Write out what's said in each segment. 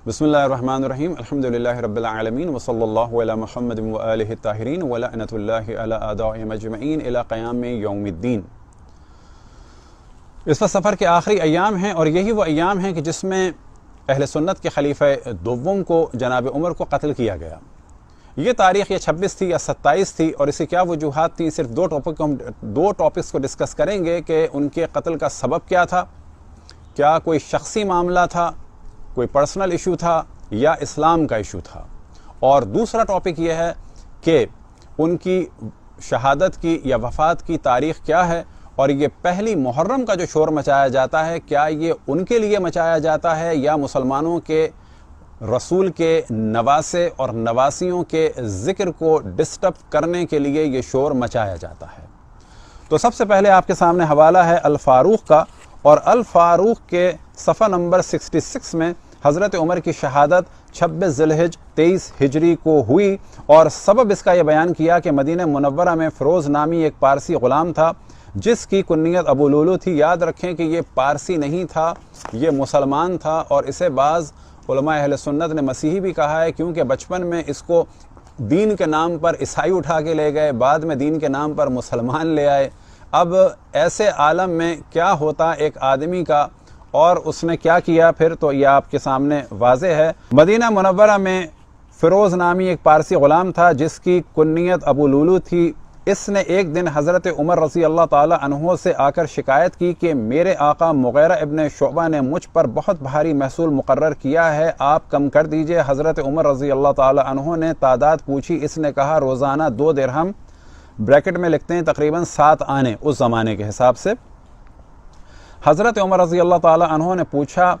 بسم اللہ الرحمن الرحیم الحمدللہ رب العالمین وصلی اللہ علی محمد وآلہ الطاہرین ولعنۃ اللہ علی اعدائہم اجمعین الی قیام یوم الدین۔ اس وقت سفر کے آخری ایام ہیں اور یہی وہ ایام ہیں کہ جس میں اہل سنت کے خلیفہ دوم کو جناب عمر کو قتل کیا گیا۔ یہ تاریخ یا 26 تھی یا 27 تھی اور اس کی کیا وجوہات تھیں، صرف دو ٹاپکس کو ڈسکس کریں گے کہ ان کے قتل کا سبب کیا تھا، کیا کوئی شخصی معاملہ تھا، کوئی پرسنل ایشو تھا یا اسلام کا ایشو تھا، اور دوسرا ٹاپک یہ ہے کہ ان کی شہادت کی یا وفات کی تاریخ کیا ہے، اور یہ پہلی محرم کا جو شور مچایا جاتا ہے کیا یہ ان کے لیے مچایا جاتا ہے یا مسلمانوں کے رسول کے نواسے اور نواسیوں کے ذکر کو ڈسٹرب کرنے کے لیے یہ شور مچایا جاتا ہے۔ تو سب سے پہلے آپ کے سامنے حوالہ ہے الفاروق کا، اور الفاروق کے صفحہ نمبر 66 میں حضرت عمر کی شہادت 26 ذی الحجہ 23 ہجری کو ہوئی، اور سبب اس کا یہ بیان کیا کہ مدینہ منورہ میں فیروز نامی ایک پارسی غلام تھا جس کی کنیت ابو لولو تھی۔ یاد رکھیں کہ یہ پارسی نہیں تھا، یہ مسلمان تھا، اور اسے بعض علماء اہل سنت نے مسیحی بھی کہا ہے کیونکہ بچپن میں اس کو دین کے نام پر عیسائی اٹھا کے لے گئے، بعد میں دین کے نام پر مسلمان لے آئے۔ اب ایسے عالم میں کیا ہوتا ایک آدمی کا اور اس نے کیا کیا پھر، تو یہ آپ کے سامنے واضح ہے۔ مدینہ منورہ میں فیروز نامی ایک پارسی غلام تھا جس کی کنیت ابو لولو تھی۔ اس نے ایک دن حضرت عمر رضی اللہ تعالی عنہ سے آ کر شکایت کی کہ میرے آقا مغیرہ ابن شعبہ نے مجھ پر بہت بھاری محصول مقرر کیا ہے، آپ کم کر دیجئے۔ حضرت عمر رضی اللہ تعالی عنہ نے تعداد پوچھی، اس نے کہا روزانہ 2 درہم، بریکٹ میں لکھتے ہیں تقریباً 7 آنے اس زمانے کے حساب سے۔ حضرت عمر رضی اللہ تعالی عنہ نے پوچھا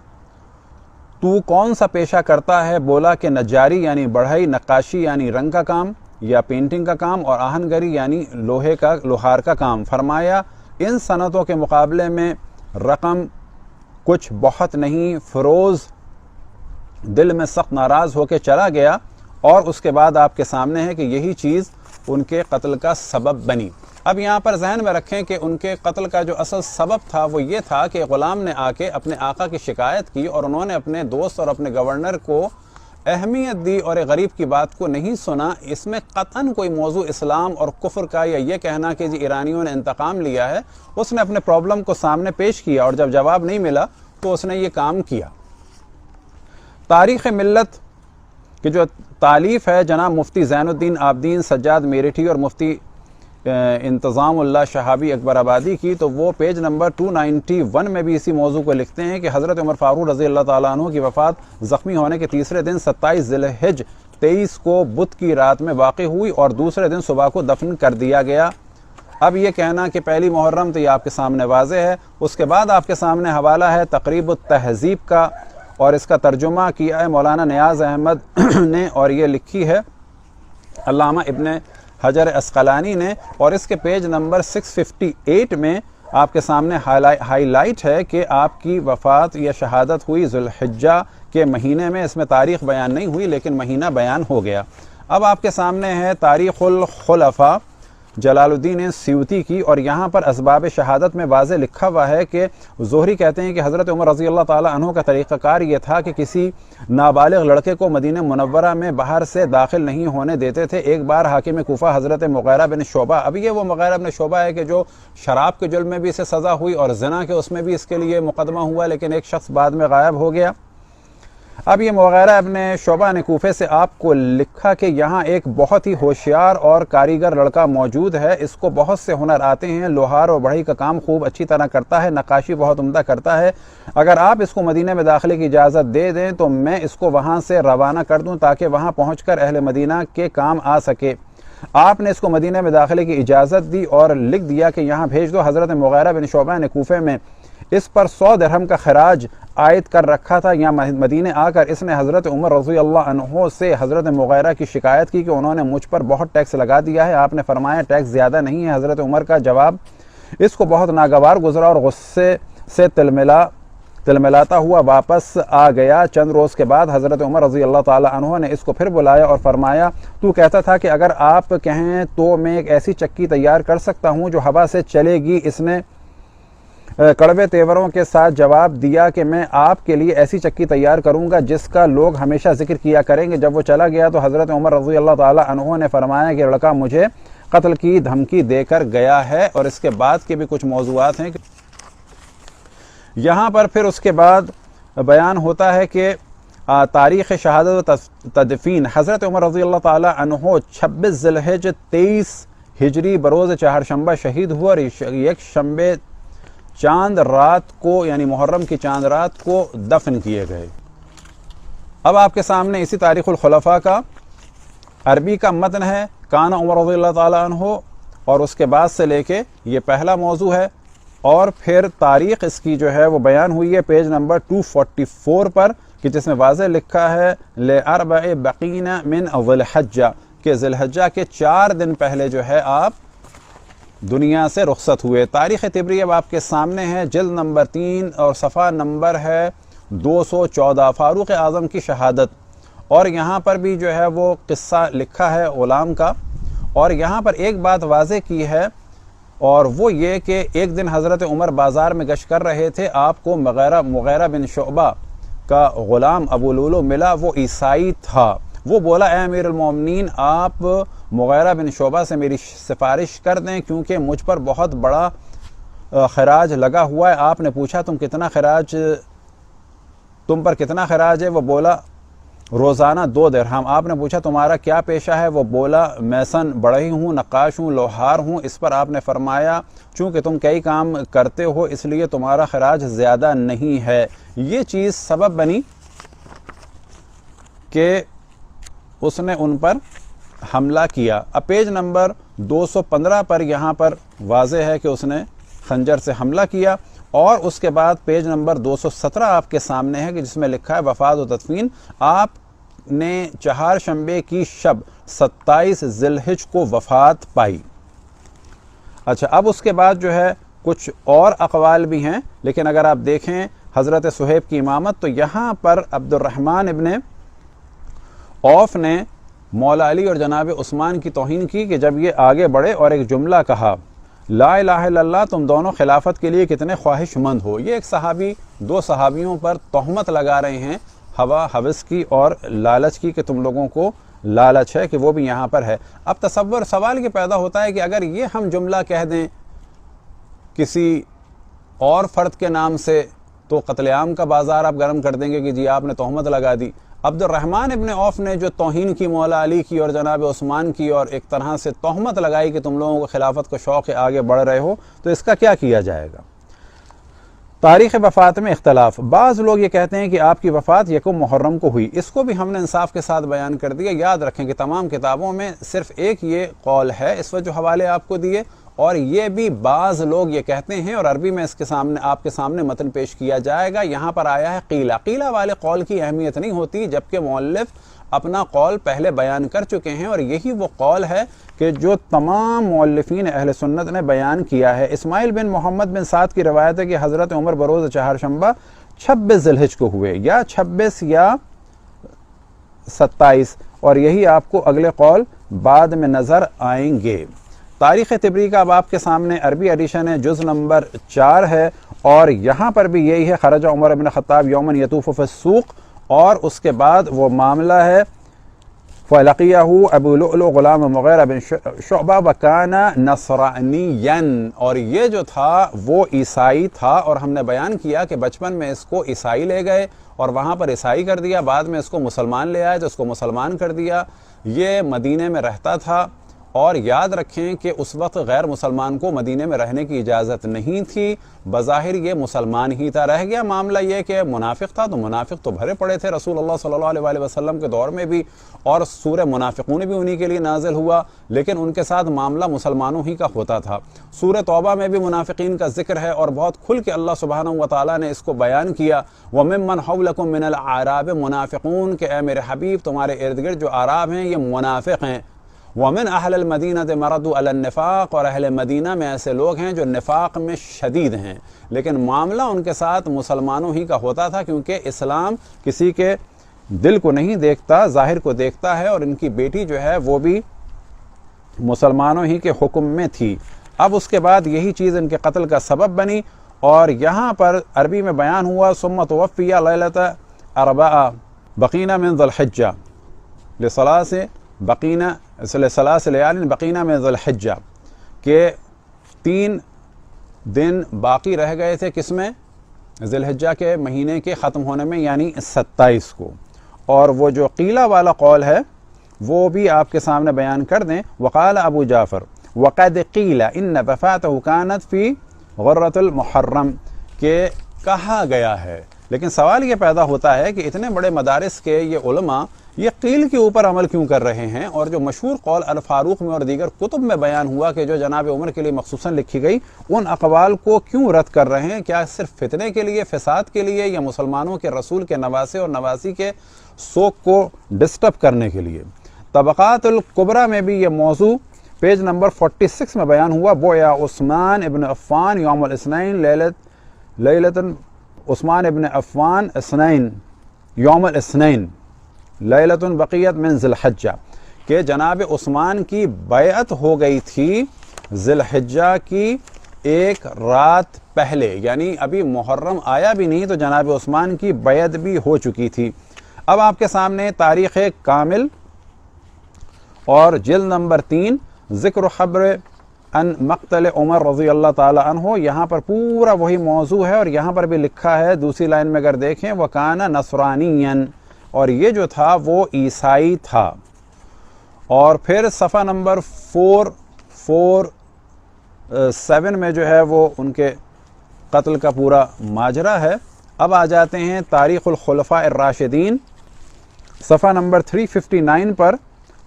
تو کون سا پیشہ کرتا ہے؟ بولا کہ نجاری یعنی بڑھئی، نقاشی یعنی رنگ کا کام یا پینٹنگ کا کام، اور آہنگری یعنی لوہار کا کام۔ فرمایا ان صنعتوں کے مقابلے میں رقم کچھ بہت نہیں۔ فیروز دل میں سخت ناراض ہو کے چلا گیا، اور اس کے بعد آپ کے سامنے ہے کہ یہی چیز ان کے قتل کا سبب بنی۔ اب یہاں پر ذہن میں رکھیں کہ ان کے قتل کا جو اصل سبب تھا وہ یہ تھا کہ غلام نے آ کے اپنے آقا کی شکایت کی، اور انہوں نے اپنے دوست اور اپنے گورنر کو اہمیت دی اور ایک غریب کی بات کو نہیں سنا۔ اس میں قطعاً کوئی موضوع اسلام اور کفر کا یا یہ کہنا کہ جی ایرانیوں نے انتقام لیا ہے، اس نے اپنے پرابلم کو سامنے پیش کیا، اور جب جواب نہیں ملا تو اس نے یہ کام کیا۔ تاریخ ملت کی جو تالیف ہے جناب مفتی زین الدین عابدین سجاد میرٹھی اور مفتی انتظام اللہ شہابی اکبر آبادی کی، تو وہ پیج نمبر 291 میں بھی اسی موضوع کو لکھتے ہیں کہ حضرت عمر فاروق رضی اللہ تعالیٰ عنہ کی وفات زخمی ہونے کے تیسرے دن 27 ذی الحجہ 23 کو بدھ کی رات میں واقع ہوئی، اور دوسرے دن صبح کو دفن کر دیا گیا۔ اب یہ کہنا کہ پہلی محرم تو یہ آپ کے سامنے واضح ہے۔ اس کے بعد آپ کے سامنے حوالہ ہے تقریب التہذیب کا، اور اس کا ترجمہ کیا ہے مولانا نیاز احمد نے، اور یہ لکھی ہے علامہ ابن حجر اسقلانی نے، اور اس کے پیج نمبر 658 میں آپ کے سامنے ہائی لائٹ ہے کہ آپ کی وفات یا شہادت ہوئی ذی الحجہ کے مہینے میں۔ اس میں تاریخ بیان نہیں ہوئی لیکن مہینہ بیان ہو گیا۔ اب آپ کے سامنے ہے تاریخ الخلفاء جلال الدین سیوطی کی، اور یہاں پر اسباب شہادت میں واضح لکھا ہوا ہے کہ زہری کہتے ہیں کہ حضرت عمر رضی اللہ تعالی عنہ کا طریقہ کار یہ تھا کہ کسی نابالغ لڑکے کو مدینہ منورہ میں باہر سے داخل نہیں ہونے دیتے تھے۔ ایک بار حاکم کوفہ حضرت مغیرہ بن شعبہ، اب یہ وہ مغیرہ بن شعبہ ہے کہ جو شراب کے جرم میں بھی اسے سزا ہوئی اور زنا کے اس میں بھی اس کے لیے مقدمہ ہوا، لیکن ایک شخص بعد میں غائب ہو گیا۔ اب یہ مغیرہ ابن شعبہ نے کوفے سے آپ کو لکھا کہ یہاں ایک بہت ہی ہوشیار اور کاریگر لڑکا موجود ہے، اس کو بہت سے ہنر آتے ہیں، لوہار اور بڑھئی کا کام خوب اچھی طرح کرتا ہے، نقاشی بہت عمدہ کرتا ہے۔ اگر آپ اس کو مدینہ میں داخلے کی اجازت دے دیں تو میں اس کو وہاں سے روانہ کر دوں تاکہ وہاں پہنچ کر اہل مدینہ کے کام آ سکے۔ آپ نے اس کو مدینہ میں داخلے کی اجازت دی اور لکھ دیا کہ یہاں بھیج دو۔ حضرت مغیرہ بن شعبہ نے کوفے میں اس پر 100 درہم کا خراج عائد کر رکھا تھا۔ یہاں مدینے آ کر اس نے حضرت عمر رضی اللہ عنہ سے حضرت مغیرہ کی شکایت کی کہ انہوں نے مجھ پر بہت ٹیکس لگا دیا ہے۔ آپ نے فرمایا ٹیکس زیادہ نہیں ہے۔ حضرت عمر کا جواب اس کو بہت ناگوار گزرا اور غصے سے تلملاتا ہوا واپس آ گیا۔ چند روز کے بعد حضرت عمر رضی اللہ تعالی عنہ نے اس کو پھر بلایا اور فرمایا تو کہتا تھا کہ اگر آپ کہیں تو میں ایک ایسی چکی تیار کر سکتا ہوں جو ہوا سے چلے گی۔ اس نے کڑوے تیوروں کے ساتھ جواب دیا کہ میں آپ کے لیے ایسی چکی تیار کروں گا جس کا لوگ ہمیشہ ذکر کیا کریں گے۔ جب وہ چلا گیا تو حضرت عمر رضی اللہ تعالی عنہ نے فرمایا کہ لڑکا مجھے قتل کی دھمکی دے کر گیا ہے، اور اس کے بعد کے بھی کچھ موضوعات ہیں۔ یہاں پر پھر اس کے بعد بیان ہوتا ہے کہ تاریخ شہادت و تدفین حضرت عمر رضی اللہ تعالی عنہ 26 ذی الحجہ 23 ہجری بروز چہارشنبہ شہید ہوئے، اور یک شنبے چاند رات کو یعنی محرم کی چاند رات کو دفن کیے گئے۔ اب آپ کے سامنے اسی تاریخ الخلفاء کا عربی کا متن ہے، کان عمر رضی اللہ تعالی عنہ، اور اس کے بعد سے لے کے یہ پہلا موضوع ہے، اور پھر تاریخ اس کی جو ہے وہ بیان ہوئی ہے پیج نمبر 244 پر، کہ جس میں واضح لکھا ہے لِأَرْبَعِ بَقِينَ مِنْ ذِي الْحِجَّةِ کہ ذی الحجہ کے 4 دن پہلے جو ہے آپ دنیا سے رخصت ہوئے۔ تاریخ طبری اب آپ کے سامنے ہے، جلد نمبر 3 اور صفحہ نمبر ہے 214، فاروق اعظم کی شہادت، اور یہاں پر بھی جو ہے وہ قصہ لکھا ہے غلام کا، اور یہاں پر ایک بات واضح کی ہے، اور وہ یہ کہ ایک دن حضرت عمر بازار میں گشت کر رہے تھے، آپ کو مغیرہ بن شعبہ کا غلام ابو لولو ملا، وہ عیسائی تھا۔ وہ بولا اے امیر المومنین، آپ مغیرہ بن شعبہ سے میری سفارش کر دیں کیونکہ مجھ پر بہت بڑا خراج لگا ہوا ہے۔ آپ نے پوچھا تم پر کتنا خراج ہے؟ وہ بولا روزانہ 2 درہم۔ آپ نے پوچھا تمہارا کیا پیشہ ہے؟ وہ بولا میسن بڑھئی ہوں، نقاش ہوں، لوہار ہوں۔ اس پر آپ نے فرمایا چونکہ تم کئی کام کرتے ہو اس لیے تمہارا خراج زیادہ نہیں ہے۔ یہ چیز سبب بنی کہ اس نے ان پر حملہ کیا۔ اب پیج نمبر 215 پر یہاں پر واضح ہے کہ اس نے خنجر سے حملہ کیا، اور اس کے بعد پیج نمبر 217 آپ کے سامنے ہے کہ جس میں لکھا ہے وفات و تدفین۔ آپ نے چہارشنبے کی شب 27 ذی الحجہ کو وفات پائی۔ اچھا، اب اس کے بعد جو ہے کچھ اور اقوال بھی ہیں، لیکن اگر آپ دیکھیں حضرت صہیب کی امامت تو یہاں پر عبد الرحمن ابن عوف نے مولا علی اور جناب عثمان کی توہین کی کہ جب یہ آگے بڑھے اور ایک جملہ کہا لا الہ الا اللہ، تم دونوں خلافت کے لیے کتنے خواہش مند ہو۔ یہ ایک صحابی 2 صحابیوں پر تہمت لگا رہے ہیں، ہوا ہوس کی اور لالچ کی، کہ تم لوگوں کو لالچ ہے، کہ وہ بھی یہاں پر ہے۔ اب تصور سوال یہ پیدا ہوتا ہے کہ اگر یہ ہم جملہ کہہ دیں کسی اور فرد کے نام سے تو قتل عام کا بازار آپ گرم کر دیں گے کہ جی آپ نے تہمت لگا دی۔ عبد الرحمن ابن عوف نے جو توہین کی مولا علی کی اور جناب عثمان کی، اور ایک طرح سے تہمت لگائی کہ تم لوگوں کو خلافت کو شوق ہے، آگے بڑھ رہے ہو، تو اس کا کیا کیا جائے گا؟ تاریخ وفات میں اختلاف۔ بعض لوگ یہ کہتے ہیں کہ آپ کی وفات 1 محرم کو ہوئی، اس کو بھی ہم نے انصاف کے ساتھ بیان کر دیا۔ یاد رکھیں کہ تمام کتابوں میں صرف ایک یہ قول ہے، اس وجہ حوالے آپ کو دیے، اور یہ بھی بعض لوگ یہ کہتے ہیں، اور عربی میں اس کے سامنے آپ کے سامنے متن پیش کیا جائے گا۔ یہاں پر آیا ہے قیلہ۔ قیلہ والے قول کی اہمیت نہیں ہوتی، جبکہ مؤلف اپنا قول پہلے بیان کر چکے ہیں، اور یہی وہ قول ہے کہ جو تمام مؤلفین اہل سنت نے بیان کیا ہے۔ اسماعیل بن محمد بن سعد کی روایت ہے کہ حضرت عمر بروز چہارشنبہ 26 ذی الحجہ کو ہوئے، یا 26 یا 27، اور یہی آپ کو اگلے قول بعد میں نظر آئیں گے۔ تاریخ طبری کا اب آپ کے سامنے عربی ایڈیشن ہے، جز نمبر 4 ہے، اور یہاں پر بھی یہی ہے خرج عمر بن خطاب یومن یطوف فی السوق، اور اس کے بعد وہ معاملہ ہے فَلَقِيَهُ ابو لؤلؤ غلام مغیرہ بن شعبہ وَكَانَ نَصْرَانِيًّا، اور یہ جو تھا وہ عیسائی تھا، اور ہم نے بیان کیا کہ بچپن میں اس کو عیسائی لے گئے اور وہاں پر عیسائی کر دیا، بعد میں اس کو مسلمان لے آئے تو اس کو مسلمان کر دیا۔ یہ مدینے میں رہتا تھا، اور یاد رکھیں کہ اس وقت غیر مسلمان کو مدینے میں رہنے کی اجازت نہیں تھی، بظاہر یہ مسلمان ہی تھا۔ رہ گیا معاملہ یہ کہ منافق تھا، تو منافق تو بھرے پڑے تھے رسول اللہ صلی اللہ علیہ وسلم کے دور میں بھی، اور سورہ منافقون بھی انہی کے لیے نازل ہوا، لیکن ان کے ساتھ معاملہ مسلمانوں ہی کا ہوتا تھا۔ سورہ توبہ میں بھی منافقین کا ذکر ہے، اور بہت کھل کے اللہ سبحانہ وتعالیٰ نے اس کو بیان کیا، وَمِمَّنْ حَوْلَكُم مِّنَ الْأَعْرَابِ مُنَافِقُونَ، کہ اے میرے حبیب تمہارے ارد گرد جو اعراب ہیں یہ منافق ہیں۔ وَمِنْ أَهْلِ الْمَدِينَةِ مَرَضُوا عَلَى النِّفَاقِ، اور اہل مدینہ میں ایسے لوگ ہیں جو نفاق میں شدید ہیں، لیکن معاملہ ان کے ساتھ مسلمانوں ہی کا ہوتا تھا، کیونکہ اسلام کسی کے دل کو نہیں دیکھتا، ظاہر کو دیکھتا ہے، اور ان کی بیٹی جو ہے وہ بھی مسلمانوں ہی کے حکم میں تھی۔ اب اس کے بعد یہی چیز ان کے قتل کا سبب بنی، اور یہاں پر عربی میں بیان ہوا ثم توفی لیلۃ اربع بقینہ من ذی الحجہ لثلاث لیال بقینہ من ذی الحجہ، کہ 3 دن باقی رہ گئے تھے کس میں؟ ذی الحجہ کے مہینے کے ختم ہونے میں، یعنی 27 کو۔ اور وہ جو قیلہ والا قول ہے وہ بھی آپ کے سامنے بیان کر دیں۔ وقال ابو جعفر وقد قیل ان وفاتہ کانت فی غرۃ المحرم، کہ کہا گیا ہے، لیکن سوال یہ پیدا ہوتا ہے کہ اتنے بڑے مدارس کے یہ علماء یہ قیل کے اوپر عمل کیوں کر رہے ہیں، اور جو مشہور قول الفاروق میں اور دیگر کتب میں بیان ہوا کہ جو جناب عمر کے لیے مخصوصاً لکھی گئی، ان اقوال کو کیوں رد کر رہے ہیں؟ کیا صرف فتنے کے لیے، فساد کے لیے، یا مسلمانوں کے رسول کے نواسے اور نواسی کے سوگ کو ڈسٹرب کرنے کے لیے؟ طبقات الکبریٰ میں بھی یہ موضوع پیج نمبر 46 میں بیان ہوا۔ بویا عثمان ابن عفان یوم الاثنین لیلۃ عثمان ابن عفان اثنین یوم الاثنین لیلۃ بقیت من ذی الحجہ، کہ جناب عثمان کی بیعت ہو گئی تھی ذی الحجہ کی ایک رات پہلے، یعنی ابھی محرم آیا بھی نہیں تو جناب عثمان کی بیعت بھی ہو چکی تھی۔ اب آپ کے سامنے تاریخ کامل اور جلد نمبر 3 ذکر خبر ان مقتل عمر رضی اللہ تعالی عنہ، یہاں پر پورا وہی موضوع ہے، اور یہاں پر بھی لکھا ہے دوسری لائن میں اگر دیکھیں وَكَانَ نَصْرَانِيًّا، اور یہ جو تھا وہ عیسائی تھا۔ اور پھر صفحہ نمبر 447 میں جو ہے وہ ان کے قتل کا پورا ماجرا ہے۔ اب آ جاتے ہیں تاریخ الخلفاء الراشدین، صفحہ نمبر 359 پر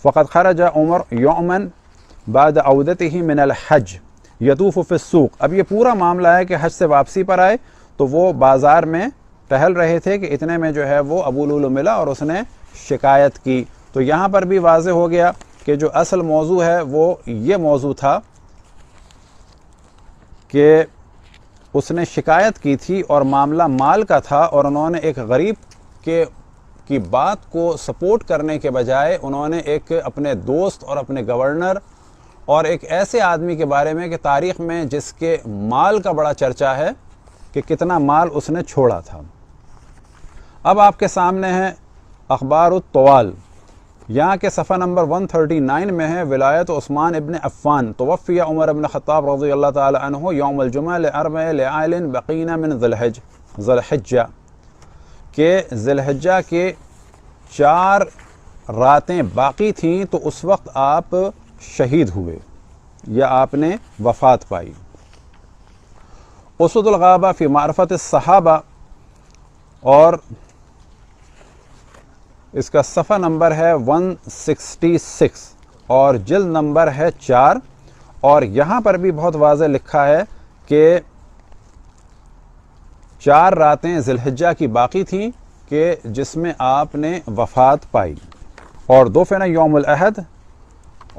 فقد خرج عمر یوما بعد عودته من الحج یطوف فی السوق۔ اب یہ پورا معاملہ ہے کہ حج سے واپسی پر آئے تو وہ بازار میں ٹہل رہے تھے کہ اتنے میں جو ہے وہ ابو لولو ملا اور اس نے شکایت کی۔ تو یہاں پر بھی واضح ہو گیا کہ جو اصل موضوع ہے وہ یہ موضوع تھا کہ اس نے شکایت کی تھی اور معاملہ مال کا تھا، اور انہوں نے ایک غریب کی بات کو سپورٹ کرنے کے بجائے انہوں نے ایک اپنے دوست اور اپنے گورنر اور ایک ایسے آدمی کے بارے میں کہ تاریخ میں جس کے مال کا بڑا چرچا ہے کہ کتنا مال اس نے چھوڑا تھا۔ اب آپ کے سامنے ہے اخبار الطوال، یہاں کے صفحہ نمبر 139 میں ہے ولایت عثمان ابن عفان توفی عمر ابن خطاب رضی اللہ تعالی عنہ یوم الجمعہ لاربع لیال بقین من ذی الحجہ، کہ ذی الحجہ کے 4 راتیں باقی تھیں تو اس وقت آپ شہید ہوئے یا آپ نے وفات پائی۔ اسد الغابہ فی معرفت الصحابہ، اور اس کا صفحہ نمبر ہے 166 اور جلد نمبر ہے 4، اور یہاں پر بھی بہت واضح لکھا ہے کہ 4 راتیں ذی الحجہ کی باقی تھیں کہ جس میں آپ نے وفات پائی، اور دفن یوم الاحد،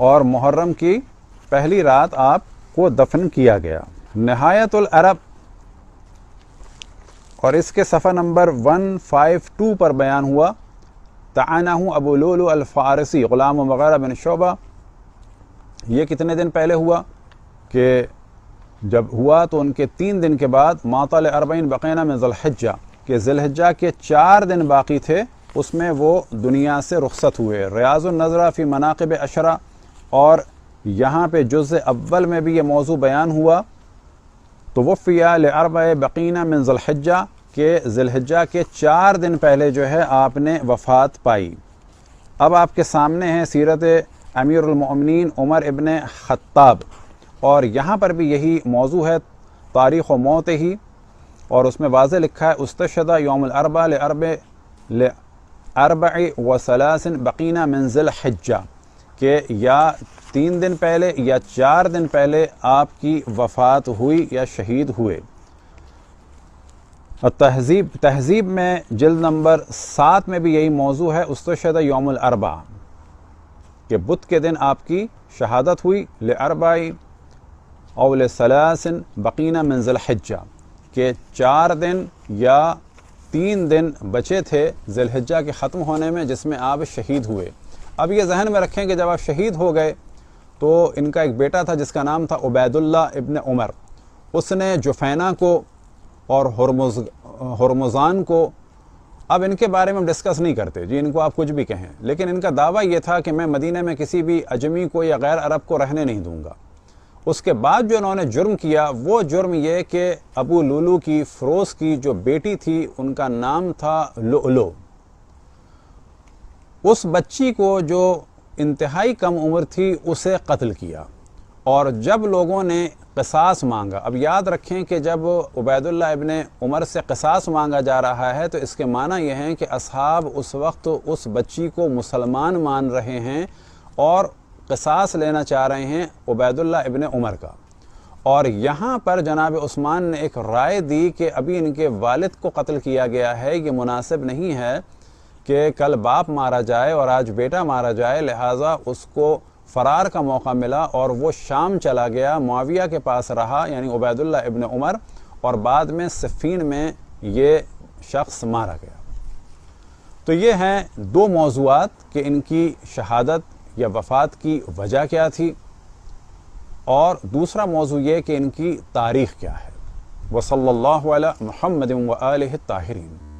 اور محرم کی پہلی رات آپ کو دفن کیا گیا۔ نہایت العرب اور اس کے صفحہ نمبر 152 پر بیان ہوا طعنہ ابو لولو الفارسی غلام مغیرہ بن شعبہ۔ یہ کتنے دن پہلے ہوا؟ کہ جب ہوا تو ان کے 3 دن کے بعد معطل 40 بقینہ من ذی الحجہ، کہ ذی الحجہ کے 4 دن باقی تھے اس میں وہ دنیا سے رخصت ہوئے۔ ریاض النظرہ فی مناقب عشرہ، اور یہاں پہ جزء اول میں بھی یہ موضوع بیان ہوا توفی لاربع بقینہ من ذی الحجہ، کہ ذی الحجہ کے 4 دن پہلے جو ہے آپ نے وفات پائی۔ اب آپ کے سامنے ہے سیرت امیر المؤمنین عمر ابن خطاب، اور یہاں پر بھی یہی موضوع ہے تاریخ و موت ہی، اور اس میں واضح لکھا ہے استشہد یوم الاربع لاربع وثلاث بقینہ من ذی الحجہ، کہ یا 3 دن پہلے یا 4 دن پہلے آپ کی وفات ہوئی یا شہید ہوئے۔ تہذیب میں جلد نمبر 7 میں بھی یہی موضوع ہے استشہد یوم الاربع، کہ بدھ کے دن آپ کی شہادت ہوئی لاربع او لثلاث بقینہ من ذی الحجہ، کہ 4 دن یا 3 دن بچے تھے ذی الحجہ کے ختم ہونے میں جس میں آپ شہید ہوئے۔ اب یہ ذہن میں رکھیں کہ جب آپ شہید ہو گئے تو ان کا ایک بیٹا تھا جس کا نام تھا عبید اللہ ابن عمر، اس نے جفینہ کو اور ہرمزان کو، اب ان کے بارے میں ہم ڈسکس نہیں کرتے جی، ان کو آپ کچھ بھی کہیں، لیکن ان کا دعویٰ یہ تھا کہ میں مدینہ میں کسی بھی اجمی کو یا غیر عرب کو رہنے نہیں دوں گا۔ اس کے بعد جو انہوں نے جرم کیا وہ جرم یہ کہ ابو لولو کی، فیروز کی جو بیٹی تھی، ان کا نام تھا لؤلؤ، اس بچی کو جو انتہائی کم عمر تھی اسے قتل کیا۔ اور جب لوگوں نے قصاص مانگا، اب یاد رکھیں کہ جب عبید اللہ ابن عمر سے قصاص مانگا جا رہا ہے تو اس کے معنی یہ ہیں کہ اصحاب اس وقت اس بچی کو مسلمان مان رہے ہیں اور قصاص لینا چاہ رہے ہیں عبید اللہ ابن عمر کا۔ اور یہاں پر جناب عثمان نے ایک رائے دی کہ ابھی ان کے والد کو قتل کیا گیا ہے، یہ مناسب نہیں ہے کہ کل باپ مارا جائے اور آج بیٹا مارا جائے، لہٰذا اس کو فرار کا موقع ملا اور وہ شام چلا گیا، معاویہ کے پاس رہا، یعنی عبید اللہ ابن عمر، اور بعد میں صفین میں یہ شخص مارا گیا۔ تو یہ ہیں دو موضوعات کہ ان کی شہادت یا وفات کی وجہ کیا تھی، اور دوسرا موضوع یہ کہ ان کی تاریخ کیا ہے۔ وصلی اللہ علی محمد وآلہ الطاہرین۔